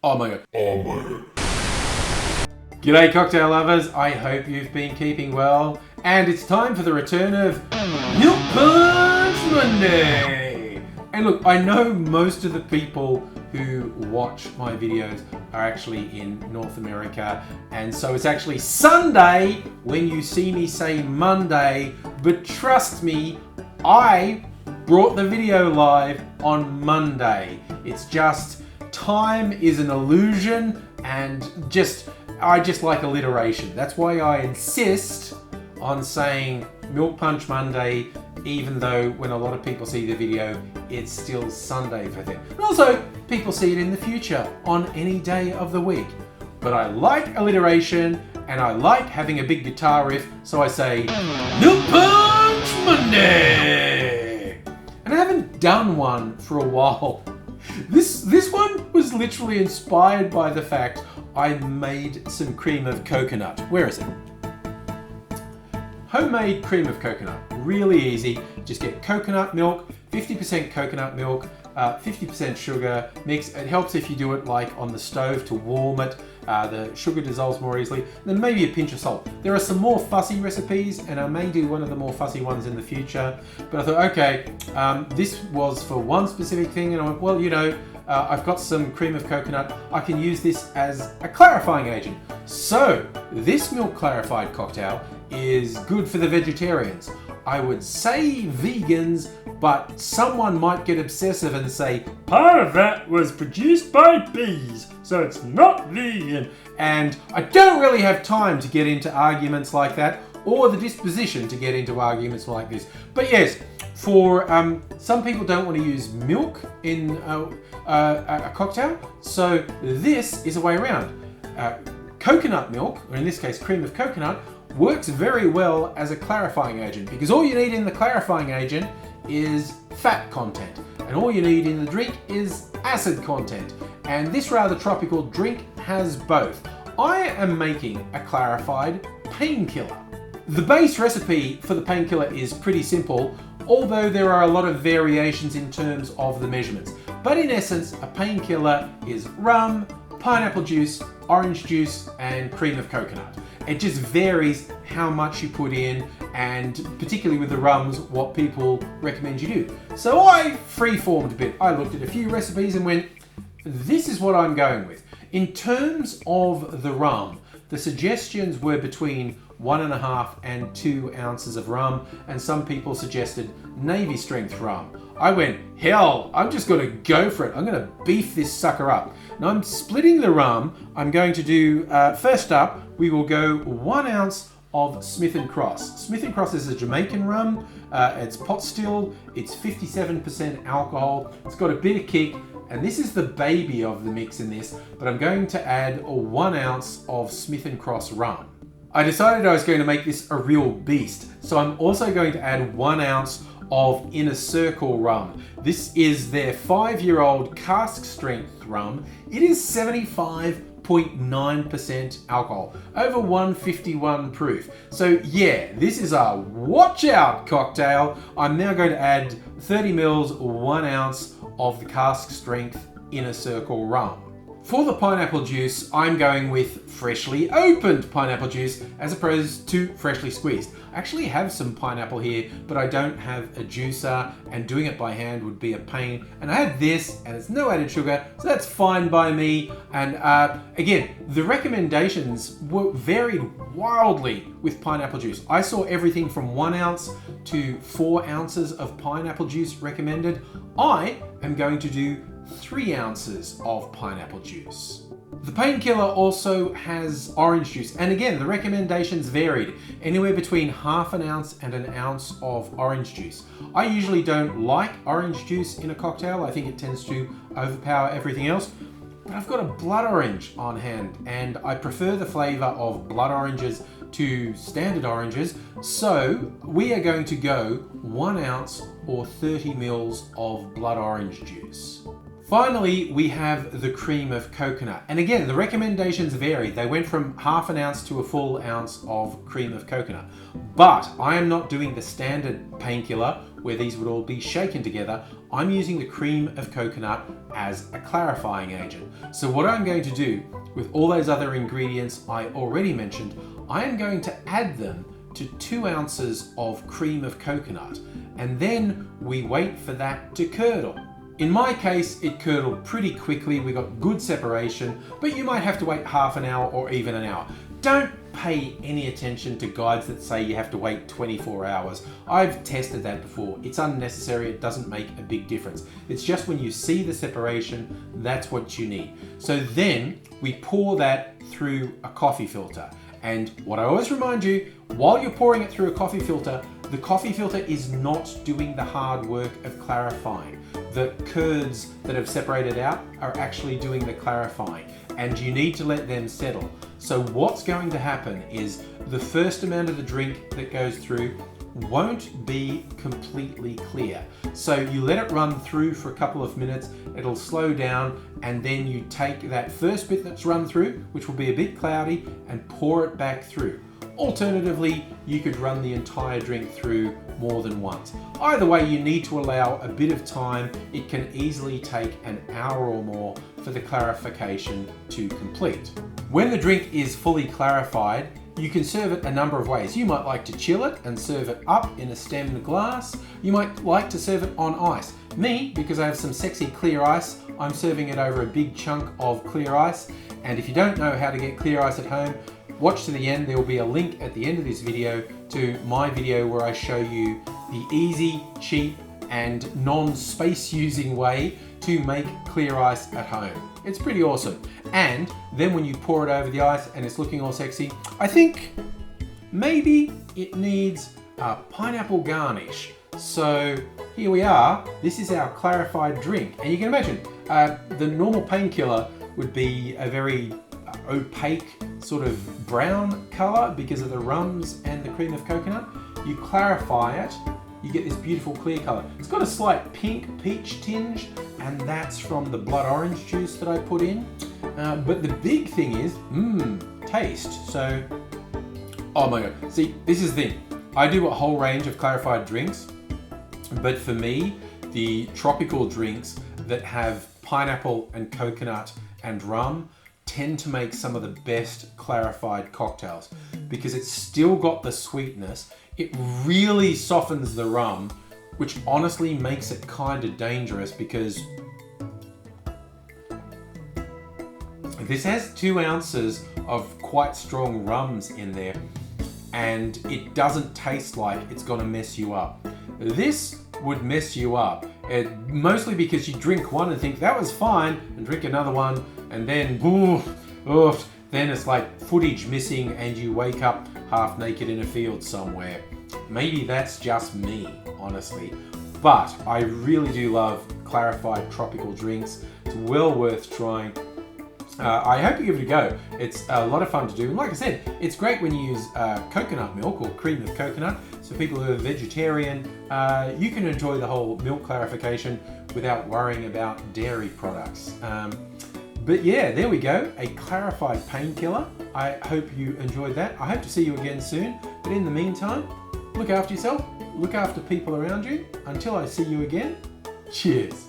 Oh my god. G'day cocktail lovers, I hope you've been keeping well, and it's time for the return of Milk Punch Monday! And look, I know most of the people who watch my videos are actually in North America, and so it's actually Sunday when you see me say Monday, but trust me, I brought the video live on Monday. It's just, time is an illusion, and I just like alliteration. That's why I insist on saying Milk Punch Monday, even though when a lot of people see the video, it's still Sunday for them. And also, people see it in the future on any day of the week. But I like alliteration, and I like having a big guitar riff, so I say Milk Punch Monday! And I haven't done one for a while. This one was literally inspired by the fact I made some cream of coconut. Where is it? Homemade cream of coconut. Really easy. Just get coconut milk, 50% coconut milk, 50% sugar, mix. It helps if you do it like on the stove to warm it. The sugar dissolves more easily. Then maybe a pinch of salt. There are some more fussy recipes, and I may do one of the more fussy ones in the future. But I thought, okay, this was for one specific thing, and I went, well, you know, I've got some cream of coconut. I can use this as a clarifying agent. So this milk clarified cocktail is good for the vegetarians. I would say vegans, but someone might get obsessive and say, part of that was produced by bees, so it's not vegan. And I don't really have time to get into arguments like that, or the disposition to get into arguments like this. But yes, for some people don't want to use milk in a cocktail, so this is a way around. Coconut milk, or in this case cream of coconut, works very well as a clarifying agent, because all you need in the clarifying agent is fat content, and all you need in the drink is acid content, and this rather tropical drink has both. I am making a clarified painkiller. The base recipe for the painkiller is pretty simple, although there are a lot of variations in terms of the measurements. But in essence, a painkiller is rum, pineapple juice, orange juice, and cream of coconut. It just varies how much you put in, and particularly with the rums, what people recommend you do. So I free-formed a bit. I looked at a few recipes and went, this is what I'm going with. In terms of the rum, the suggestions were between 1.5 and 2 ounces of rum, and some people suggested Navy strength rum. I went, hell, I'm just gonna go for it. I'm gonna beef this sucker up. Now I'm splitting the rum. I'm going to do, first up, we will go 1 ounce of Smith and Cross. Smith and Cross is a Jamaican rum. It's pot still, it's 57% alcohol. It's got a bit of kick, and this is the baby of the mix in this, but I'm going to add 1 ounce of Smith and Cross rum. I decided I was going to make this a real beast, so I'm also going to add 1 ounce of Inner Circle Rum. This is their 5-year-old cask strength rum. It is 75.9% alcohol, over 151 proof. So yeah, this is a watch out cocktail. I'm now going to add 30 mils, 1 ounce of the cask strength Inner Circle Rum. For the pineapple juice, I'm going with freshly opened pineapple juice as opposed to freshly squeezed. I actually have some pineapple here, but I don't have a juicer, and doing it by hand would be a pain. And I had this, and it's no added sugar, so that's fine by me. And again, the recommendations were varied wildly with pineapple juice. I saw everything from 1 ounce to 4 ounces of pineapple juice recommended. I am going to do 3 ounces of pineapple juice. The painkiller also has orange juice, and again, the recommendations varied, anywhere between ½ ounce and 1 ounce of orange juice. I usually don't like orange juice in a cocktail. I think it tends to overpower everything else, but I've got a blood orange on hand, and I prefer the flavor of blood oranges to standard oranges, so we are going to go 1 ounce or 30 mils of blood orange juice. Finally, we have the cream of coconut. And again, the recommendations vary. They went from ½ ounce to a full ounce of cream of coconut. But I am not doing the standard painkiller where these would all be shaken together. I'm using the cream of coconut as a clarifying agent. So what I'm going to do with all those other ingredients I already mentioned, I am going to add them to 2 ounces of cream of coconut, and then we wait for that to curdle. In my case, it curdled pretty quickly. We got good separation, but you might have to wait half an hour or even an hour. Don't pay any attention to guides that say you have to wait 24 hours. I've tested that before. It's unnecessary. It doesn't make a big difference. It's just when you see the separation, that's what you need. So then we pour that through a coffee filter. And what I always remind you, while you're pouring it through a coffee filter, the coffee filter is not doing the hard work of clarifying. The curds that have separated out are actually doing the clarifying, and you need to let them settle. So what's going to happen is the first amount of the drink that goes through won't be completely clear. So you let it run through for a couple of minutes, it'll slow down, and then you take that first bit that's run through, which will be a bit cloudy, and pour it back through. Alternatively, you could run the entire drink through more than once. Either way, you need to allow a bit of time. It can easily take an hour or more for the clarification to complete. When the drink is fully clarified, you can serve it a number of ways. You might like to chill it and serve it up in a stemmed glass. You might like to serve it on ice. Me, because I have some sexy clear ice, I'm serving it over a big chunk of clear ice. And if you don't know how to get clear ice at home, watch to the end. There will be a link at the end of this video to my video where I show you the easy, cheap, and non-space using way to make clear ice at home. It's pretty awesome. And then when you pour it over the ice and it's looking all sexy, I think maybe it needs a pineapple garnish. So here we are. This is our clarified drink. And you can imagine the normal Painkiller would be a very opaque sort of brown color because of the rums and the cream of coconut. You clarify it, you get this beautiful clear color. It's got a slight pink peach tinge, and that's from the blood orange juice that I put in. But the big thing is, taste. So, oh my God. See, this is the thing. I do a whole range of clarified drinks, but for me, the tropical drinks that have pineapple and coconut and rum tend to make some of the best clarified cocktails because it's still got the sweetness. It really softens the rum, which honestly makes it kind of dangerous because this has 2 ounces of quite strong rums in there, and it doesn't taste like it's gonna mess you up. This would mess you up, mostly because you drink one and think that was fine, and drink another one, and then then it's like footage missing and you wake up half naked in a field somewhere. Maybe that's just me, honestly. But I really do love clarified tropical drinks. It's well worth trying. I hope you give it a go. It's a lot of fun to do. And like I said, it's great when you use coconut milk or cream of coconut. So people who are vegetarian, you can enjoy the whole milk clarification without worrying about dairy products. But yeah, there we go, a clarified Painkiller. I hope you enjoyed that. I hope to see you again soon. But in the meantime, look after yourself, look after people around you. Until I see you again, cheers.